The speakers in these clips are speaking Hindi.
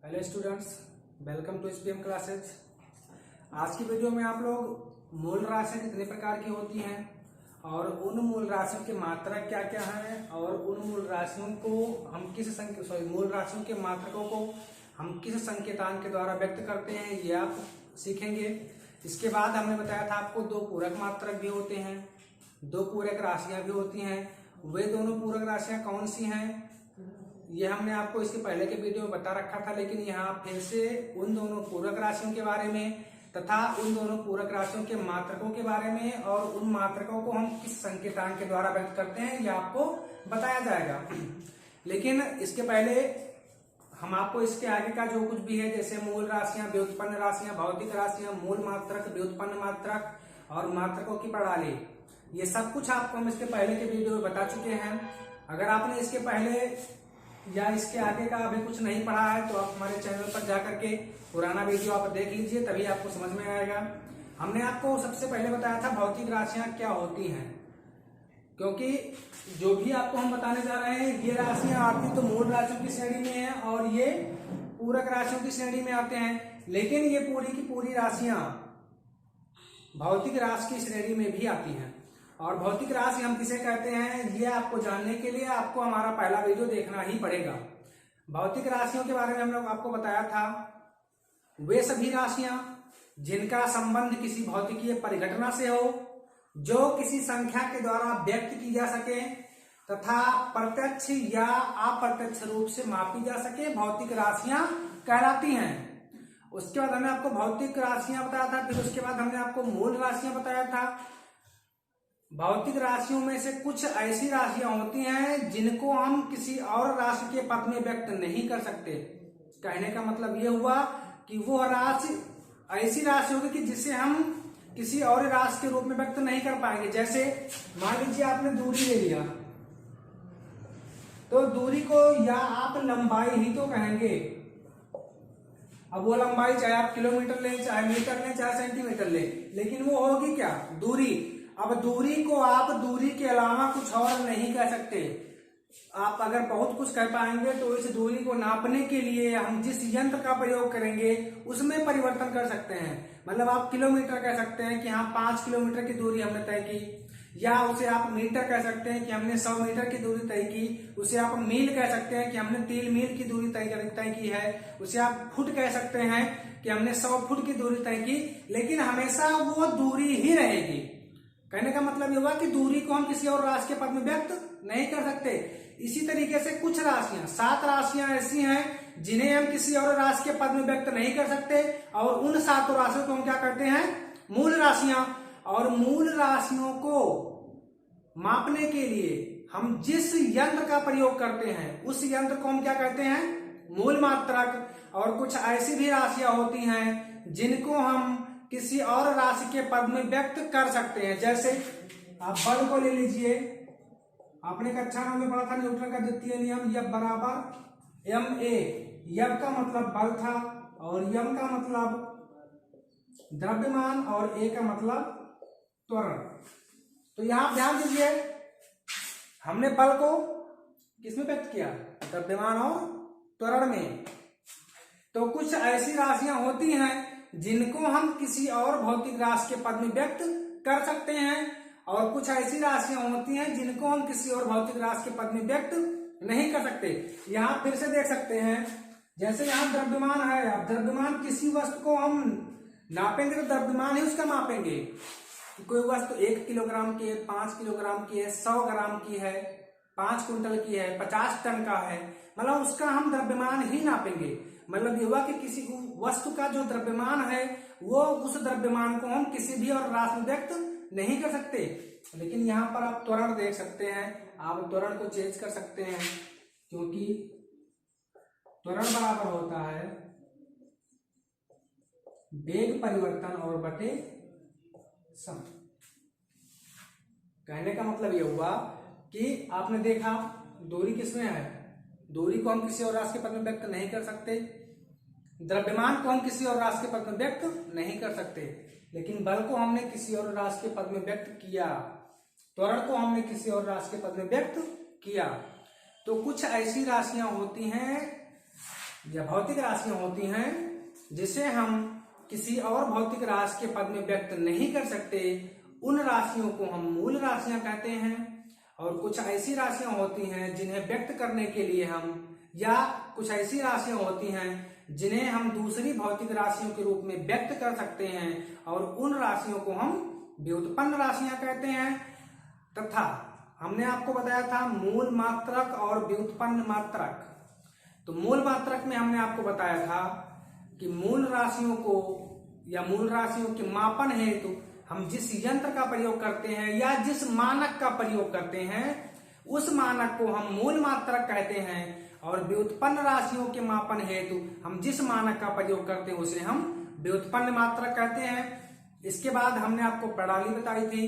Hello students, welcome to SPM classes. आज की वीडियो में आप लोग मूल राशियां कितने प्रकार की होती हैं और उन मूल राशियों की मात्रा क्या क्या है और उन मूल राशियों को हम मूल राशियों के मात्रकों को हम किस संकेतांक के द्वारा व्यक्त करते हैं, ये आप सीखेंगे। इसके बाद हमने बताया था आपको दो पूरक मात्रक भी होते हैं, दो पूरक राशियां भी होती हैं। वे दोनों पूरक राशियां कौन सी हैं ये हमने आपको इसके पहले के वीडियो में बता रखा था, लेकिन यहाँ फिर से उन दोनों पूरक राशियों के बारे में तथा उन दोनों पूरक राशियों के मात्रकों के बारे में और उन मात्रकों को हम किस संकेतांक के द्वारा व्यक्त करते हैं ये आपको बताया जाएगा। लेकिन इसके पहले हम आपको इसके आगे का जो कुछ भी है, जैसे मूल राशियां, व्युत्पन्न राशियां, भौतिक राशियां, मूल मात्रक, व्युत्पन्न मात्रक और मात्रकों की प्रणाली, ये सब कुछ आपको हम इसके पहले के वीडियो में बता चुके हैं। अगर आपने इसके पहले या इसके आगे का अभी कुछ नहीं पढ़ा है तो आप हमारे चैनल पर जाकर के पुराना वीडियो आप देख लीजिए, तभी आपको समझ में आएगा। हमने आपको सबसे पहले बताया था भौतिक राशियां क्या होती हैं, क्योंकि जो भी आपको हम बताने जा रहे हैं ये राशियां आती तो मूल राशियों की श्रेणी में है और ये पूरक राशियों की श्रेणी में आते हैं, लेकिन ये पूरी की पूरी राशियां भौतिक राशि की श्रेणी में भी आती हैं। और भौतिक राशि हम किसे कहते हैं ये आपको जानने के लिए आपको हमारा पहला वीडियो देखना ही पड़ेगा। भौतिक राशियों के बारे में हम लोग आपको बताया था, वे सभी राशियां जिनका संबंध किसी भौतिकीय परिघटना से हो, जो किसी संख्या के द्वारा व्यक्त की जा सके तथा प्रत्यक्ष या अप्रत्यक्ष रूप से मापी जा सके, भौतिक राशियां कहलाती हैं। उसके बाद हमने आपको भौतिक राशियां बताया था, फिर उसके बाद हमने आपको मूल राशियां बताया था। भौतिक राशियों में से कुछ ऐसी राशियां होती हैं जिनको हम किसी और राशि के पद में व्यक्त नहीं कर सकते। कहने का मतलब यह हुआ कि वो राशि ऐसी राशि होगी कि जिसे हम किसी और राशि के रूप में व्यक्त नहीं कर पाएंगे। जैसे मान लीजिए आपने दूरी ले लिया, तो दूरी को या आप लंबाई ही तो कहेंगे। अब वो लंबाई चाहे आप किलोमीटर लें, चाहे मीटर लें, चाहे सेंटीमीटर लें, लेकिन वो होगी क्या? दूरी। अब दूरी को आप दूरी के अलावा कुछ और नहीं कह सकते। आप अगर बहुत कुछ कह पाएंगे तो इस दूरी को नापने के लिए हम जिस यंत्र का प्रयोग करेंगे उसमें परिवर्तन कर सकते हैं। मतलब आप किलोमीटर कह सकते हैं कि हाँ 5 किलोमीटर की दूरी हमने तय की, या उसे आप मीटर कह सकते हैं कि हमने 100 मीटर की दूरी तय की, उसे आप मील कह सकते हैं कि हमने 3 मील की दूरी तय की है, उसे आप फुट कह सकते हैं कि हमने 100 फुट की दूरी तय की, लेकिन हमेशा वो दूरी ही रहेगी। कहने का मतलब ये हुआ कि दूरी को हम किसी और राशि के पद में व्यक्त नहीं कर सकते। इसी तरीके से कुछ राशियां, 7 राशियां ऐसी हैं जिन्हें हम किसी और राशि के पद में व्यक्त नहीं कर सकते, और उन 7 राशियों को हम क्या करते हैं? मूल राशियां। और मूल राशियों को मापने के लिए हम जिस यंत्र का प्रयोग करते हैं उस यंत्र को हम क्या कहते हैं? मूल मात्रक। और कुछ ऐसी भी राशियां होती हैं जिनको हम किसी और राशि के पद में व्यक्त कर सकते हैं। जैसे आप बल को ले लीजिए, आपने कक्षा 9 में पढ़ा था न्यूटन का द्वितीय नियम, F बराबर ma। F का मतलब बल था और m का मतलब द्रव्यमान और a का मतलब त्वरण। तो यहां ध्यान दीजिए, हमने बल को किसमें व्यक्त किया? द्रव्यमान और त्वरण में। तो कुछ ऐसी राशियां होती हैं जिनको हम किसी और भौतिक राशि के पद में व्यक्त कर सकते हैं, और कुछ ऐसी राशियां होती हैं जिनको हम किसी और भौतिक राशि के पद में व्यक्त नहीं कर सकते। यहां फिर से देख सकते हैं, जैसे यहां द्रव्यमान है। अब द्रव्यमान किसी वस्तु को हम नापेंगे तो द्रव्यमान ही उसका मापेंगे। कोई वस्तु 1 किलोग्राम की है, 5 किलोग्राम की है, 100 ग्राम की है, 5 क्विंटल की है, 50 टन का है, मतलब उसका हम द्रव्यमान ही नापेंगे। मतलब ये हुआ कि किसी वस्तु का जो द्रव्यमान है वो उस द्रव्यमान को हम किसी भी और राशि में व्यक्त नहीं कर सकते। लेकिन यहाँ पर आप त्वरण देख सकते हैं, आप त्वरण को चेंज कर सकते हैं, क्योंकि त्वरण बराबर होता है वेग परिवर्तन और बटे समय। कहने का मतलब यह हुआ कि आपने देखा दूरी किसमें है? दूरी को हम किसी और राशि के पद में व्यक्त नहीं कर सकते, द्रव्यमान को हम किसी और राशि के पद में व्यक्त नहीं कर सकते, लेकिन बल को हमने किसी और राशि के पद में व्यक्त किया, त्वरण को हमने किसी और राशि के पद में व्यक्त किया। तो कुछ ऐसी राशियां होती हैं या भौतिक राशियां होती हैं जिसे हम किसी और भौतिक राशि के पद में व्यक्त नहीं कर सकते, उन राशियों को हम मूल राशियां कहते हैं। और कुछ ऐसी राशियां होती हैं जिन्हें व्यक्त करने के लिए हम, या कुछ ऐसी राशियां होती हैं जिन्हें हम दूसरी भौतिक राशियों के रूप में व्यक्त कर सकते हैं, और उन राशियों को हम व्युत्पन्न राशियां कहते हैं। तथा हमने आपको बताया था मूल मात्रक और व्युत्पन्न मात्रक। तो मूल मात्रक में हमने आपको बताया था कि मूल राशियों को या मूल राशियों के मापन हेतु हम जिस यंत्र का प्रयोग करते हैं या जिस मानक का प्रयोग करते हैं, उस मानक को हम मूल मात्रक कहते हैं। और व्युत्पन्न राशियों के मापन हेतु हम जिस मानक का प्रयोग करते हैं उसे हम व्युत्पन्न मात्रक कहते हैं। इसके बाद हमने आपको प्रणाली बताई थी।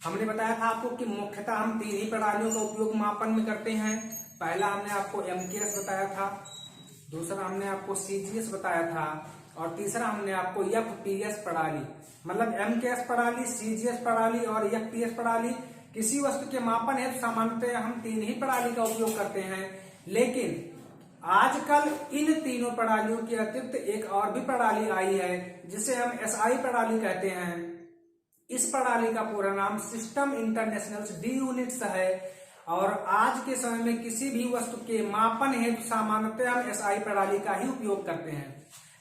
हमने बताया था आपको कि मुख्यतः हम 3 ही प्रणालियों का उपयोग मापन में करते हैं। पहला हमने आपको MKS बताया था, दूसरा हमने आपको CGS बताया था, और तीसरा हमने आपको FPS प्रणाली, मतलब MKS प्रणाली, CGS प्रणाली और FPS प्रणाली। किसी वस्तु के मापन हेतु सामान्यतः हम 3 ही प्रणाली का उपयोग करते हैं, लेकिन आजकल इन तीनों प्रणालियों के अतिरिक्त एक और भी प्रणाली आई है जिसे हम SI प्रणाली कहते हैं। इस प्रणाली का पूरा नाम सिस्टम इंटरनेशनल्स डी यूनिट्स है, और आज के समय में किसी भी वस्तु के मापन हेतु सामान्यतः हम SI प्रणाली का ही उपयोग करते हैं।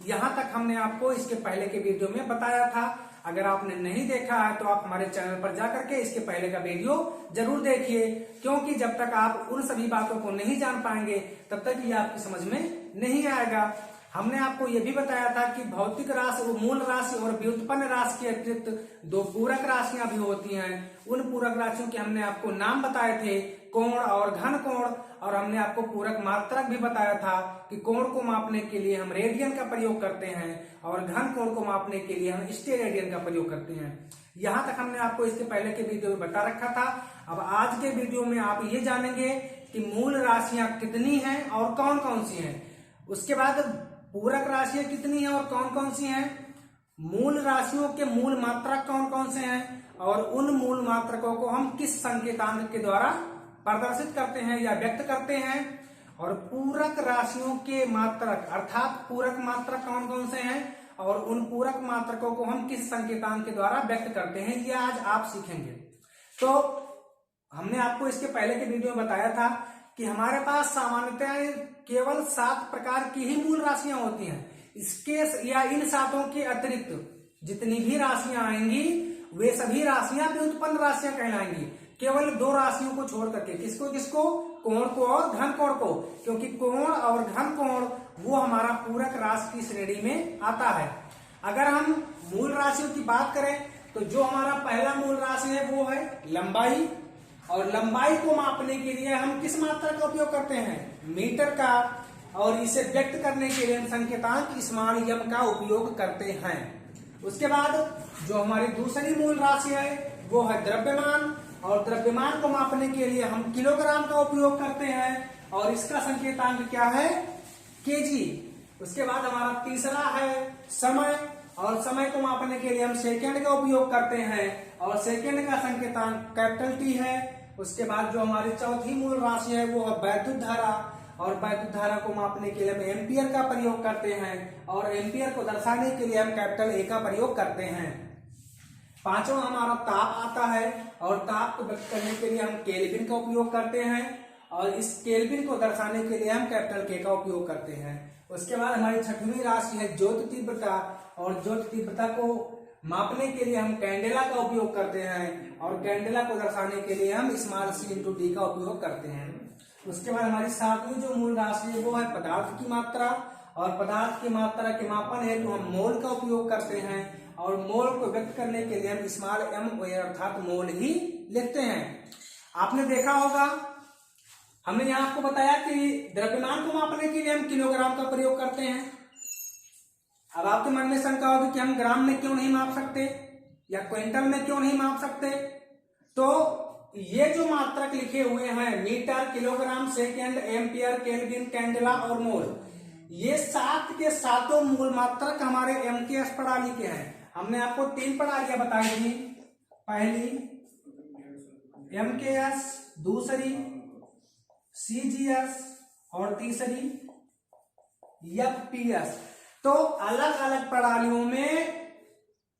यहां तक हमने आपको इसके पहले के वीडियो में बताया था। अगर आपने नहीं देखा है तो आप हमारे चैनल पर जाकर के इसके पहले का वीडियो जरूर देखिए, क्योंकि जब तक आप उन सभी बातों को नहीं जान पाएंगे तब तक ये आपकी समझ में नहीं आएगा। हमने आपको यह भी बताया था कि भौतिक राशि, मूल राशि और व्युत्पन्न राशि के अतिरिक्त 2 पूरक राशियां भी होती हैं। उन पूरक राशियों के हमने आपको नाम बताए थे, कोण और घन कोण। और हमने आपको पूरक मात्रक भी बताया था कि कोण को मापने के लिए हम रेडियन का प्रयोग करते हैं और घन कोण को मापने के लिए हम स्टेरेडियन का प्रयोग करते हैं। यहां तक हमने आपको इसके पहले के वीडियो में बता रखा था। अब आज के वीडियो में आप ये जानेंगे कि मूल राशियां कितनी हैं और कौन कौन सी हैं। उसके बाद पूरक राशियां कितनी हैं और कौन कौन सी हैं, मूल राशियों के मूल मात्रक कौन कौन से हैं, और उन मूल मात्रकों को हम किस संकेतांक के द्वारा प्रदर्शित करते हैं या व्यक्त करते हैं, और पूरक राशियों के मात्रक अर्थात पूरक मात्रक कौन कौन से हैं और उन पूरक मात्रकों को हम किस संकेतांक के द्वारा व्यक्त करते हैं, ये आज आप सीखेंगे। तो हमने आपको इसके पहले के वीडियो में बताया था कि हमारे पास सामान्यतः केवल 7 प्रकार की ही मूल राशियां होती हैं। इसके या इन 7 के अतिरिक्त जितनी भी राशियां आएंगी वे सभी राशियां व्युत्पन्न राशियां कहलाएंगी, केवल 2 राशियों को छोड़ करके। किसको किसको? कोण को और घन कोण को, क्योंकि कोण और घन कोण वो हमारा पूरक राशि की श्रेणी में आता है। अगर हम मूल राशियों की बात करें तो जो हमारा पहला मूल राशि है वो है लंबाई, और लंबाई को मापने के लिए हम किस मात्रा का उपयोग करते हैं? मीटर का, और इसे व्यक्त करने के लिए हम संकेतांक स्मॉल m का उपयोग करते हैं। उसके बाद जो हमारी दूसरी मूल राशि है वो है द्रव्यमान, और द्रव्यमान को मापने के लिए हम किलोग्राम का उपयोग करते हैं, और इसका संकेतांक क्या है? kg। उसके बाद हमारा तीसरा है समय, और समय को मापने के लिए हम सेकंड का उपयोग करते हैं, और सेकंड का संकेतांक कैपिटल T है। उसके बाद जो हमारी चौथी मूल राशि है वो है वैद्युत धारा, और वैद्युत धारा को मापने के लिए हम एम्पियर का प्रयोग करते हैं, और एम्पियर को दर्शाने के लिए हम कैपिटल A का प्रयोग करते हैं। पांचवा हमारा ताप आता है, और ताप को व्यक्त करने के लिए हम केल्विन का उपयोग करते हैं, और इस केल्विन को दर्शाने के लिए हम कैपिटल K का उपयोग करते हैं। उसके बाद हमारी छठवीं राशि है ज्योत तीव्रता, और ज्योत तीव्रता को मापने के लिए हम कैंडेला का उपयोग करते हैं, और कैंडेला को दर्शाने के लिए हम स्मॉल c × d का उपयोग करते हैं। उसके बाद हमारी 7वीं जो मूल राशि है वो है पदार्थ की मात्रा, और पदार्थ की मात्रा के मापन हेतु हम मोल का उपयोग करते हैं, और मोल को व्यक्त करने के लिए हम स्मॉल m अर्थात मोल ही लिखते हैं। आपने देखा होगा हमने यहाँ आपको बताया कि द्रव्यमान को मापने के लिए हम किलोग्राम का प्रयोग करते हैं। अब आपके मन में शंका होगी कि हम ग्राम में क्यों नहीं माप सकते या क्विंटल में क्यों नहीं माप सकते। तो ये जो मात्रक लिखे हुए हैं metre, kilogram, second, ampere, kelvin, candela और मोल, ये 7 के 7 मूल मात्रक हमारे MKS प्रणाली के हैं। हमने आपको 3 प्रणालियां बताई थी, पहली MKS, दूसरी CGS और तीसरी FPS। तो अलग अलग प्रणालियों में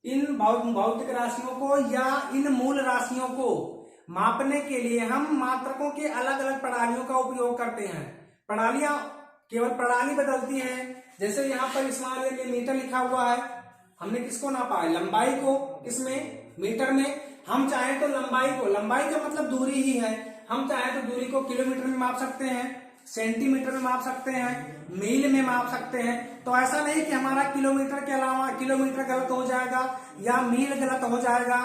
इन भौतिक राशियों को या इन मूल राशियों को मापने के लिए हम मात्रकों के अलग अलग प्रणालियों का उपयोग करते हैं। प्रणालियां केवल प्रणाली बदलती हैं। जैसे यहाँ पर इसमें मीटर लिखा हुआ है, हमने किसको नापा है? लंबाई को। इसमें मीटर में हम चाहें तो लंबाई को, लंबाई का मतलब दूरी ही है, हम चाहें तो दूरी को किलोमीटर में माप सकते हैं, सेंटीमीटर में माप सकते हैं, मील में माप सकते हैं। तो ऐसा नहीं कि हमारा किलोमीटर के अलावा किलोमीटर गलत हो जाएगा, या मील गलत हो जाएगा,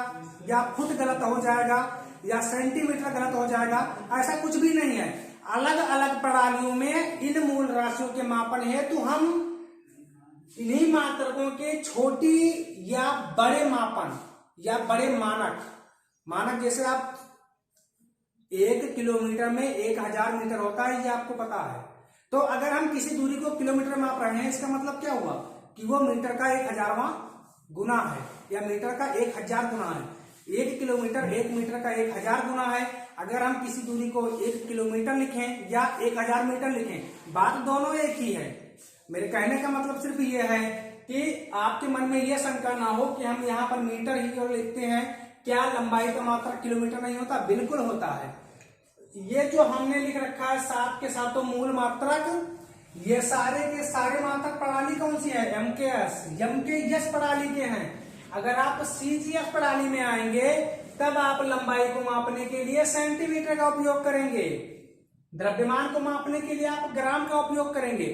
या फुट गलत हो जाएगा, या सेंटीमीटर गलत हो जाएगा, ऐसा कुछ भी नहीं है। अलग अलग प्रणालियों में इन मूल राशियों के मापन हेतु हम इन्हीं मात्रकों के छोटी या बड़े मापन या बड़े मानक जैसे आप 1 किलोमीटर में 1000 मीटर होता है, ये आपको पता है। तो अगर हम किसी दूरी को किलोमीटर में माप रहे हैं, इसका मतलब क्या हुआ कि वो मीटर का 1000वां गुना है, या मीटर का 1000 गुना है। 1 किलोमीटर 1 मीटर का 1000 गुना है। अगर हम किसी दूरी को 1 किलोमीटर लिखें या 1000 मीटर लिखें, बात दोनों एक ही है। मेरे कहने का मतलब सिर्फ ये है कि आपके मन में यह शंका ना हो कि हम यहाँ पर मीटर ही क्यों लिखते हैं, क्या लंबाई का मात्रक किलोमीटर नहीं होता? बिल्कुल होता है। ये जो हमने लिख रखा है 7 के साथों मूल मात्रक, ये सारे के सारे मात्रक प्रणाली कौन सी है? MKS प्रणाली के हैं। अगर आप CGS प्रणाली में आएंगे तब आप लंबाई को मापने के लिए सेंटीमीटर का उपयोग करेंगे, द्रव्यमान को मापने के लिए आप ग्राम का उपयोग करेंगे।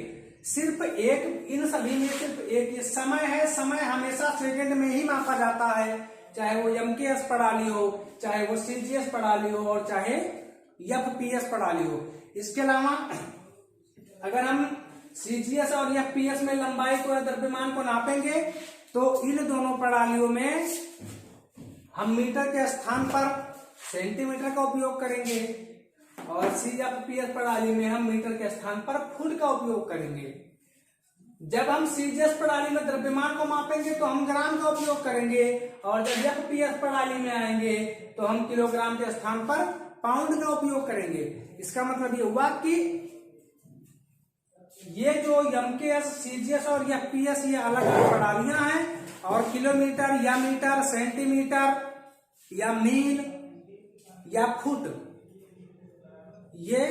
सिर्फ एक, इन सभी में सिर्फ एक ये समय है, समय हमेशा सेकंड में ही मापा जाता है, चाहे वो MKS प्रणाली हो, चाहे वो CGS प्रणाली हो, और चाहे FPS प्रणाली हो। इसके अलावा अगर हम CGS और FPS में लंबाई को या द्रव्यमान को नापेंगे तो इन दोनों प्रणालियों में हम मीटर के स्थान पर सेंटीमीटर का उपयोग करेंगे, और CGS प्रणाली में हम मीटर के स्थान पर फुट का उपयोग करेंगे। जब हम CGS प्रणाली में द्रव्यमान को मापेंगे तो हम ग्राम का उपयोग करेंगे, और जब FPS प्रणाली में आएंगे तो हम किलोग्राम के स्थान पर पाउंड का उपयोग करेंगे। इसका मतलब ये हुआ कि ये जो MKS, CGS और FPS ये अलग अलग प्रणालियां हैं, और किलोमीटर या मीटर, सेंटीमीटर या मील या फुट, ये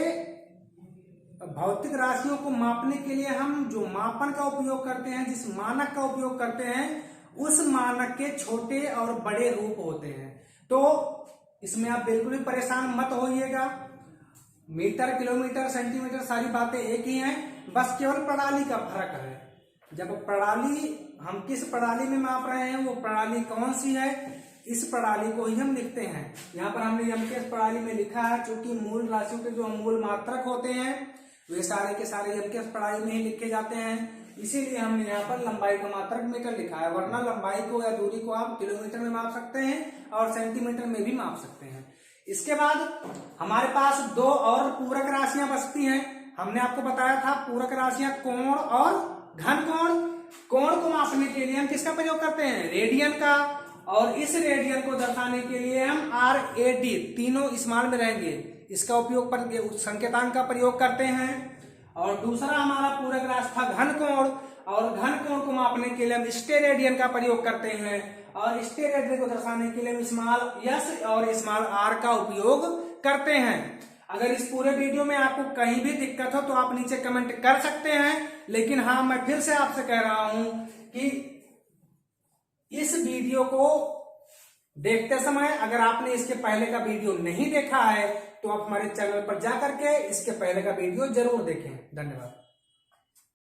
भौतिक राशियों को मापने के लिए हम जो मापन का उपयोग करते हैं, जिस मानक का उपयोग करते हैं, उस मानक के छोटे और बड़े रूप होते हैं। तो इसमें आप बिल्कुल भी परेशान मत होइएगा। मीटर, किलोमीटर, सेंटीमीटर सारी बातें एक ही हैं, बस केवल प्रणाली का फर्क है। जब प्रणाली, हम किस प्रणाली में माप रहे हैं, वो प्रणाली कौन सी है, इस प्रणाली को ही हम लिखते हैं। यहाँ पर हमने MKS प्रणाली में लिखा है, चूंकि मूल राशियों के जो मूल मात्रक होते हैं वे सारे के सारे MKS प्रणाली में ही लिखे जाते हैं, इसीलिए हमने यहाँ पर लंबाई का मात्रक मीटर लिखा है। वरना लंबाई को या दूरी को आप किलोमीटर में माप सकते हैं और सेंटीमीटर में भी माप सकते हैं। इसके बाद हमारे पास 2 और पूरक राशियां बचती हैं। हमने आपको बताया था पूरक राशियां कोण और घन कोण। कोण को मापने के लिए हम किसका प्रयोग करते हैं? रेडियन का। और इस रेडियन को दर्शाने के लिए हम RAD तीनों इस्तेमाल में रहेंगे, इसका उपयोग पर संकेतांक का प्रयोग करते हैं। और दूसरा हमारा पूरक राशि था घन कोण, और घन कोण को मापने के लिए हम स्टेरेडियन का प्रयोग करते हैं, और स्टेरेडियन को दर्शाने के लिए हम स्मॉल S और स्मॉल r का उपयोग करते हैं। अगर इस पूरे वीडियो में आपको कहीं भी दिक्कत हो तो आप नीचे कमेंट कर सकते हैं, लेकिन हाँ, मैं फिर से आपसे कह रहा हूं कि इस वीडियो को देखते समय अगर आपने इसके पहले का वीडियो नहीं देखा है तो आप हमारे चैनल पर जाकर के इसके पहले का वीडियो जरूर देखें। धन्यवाद।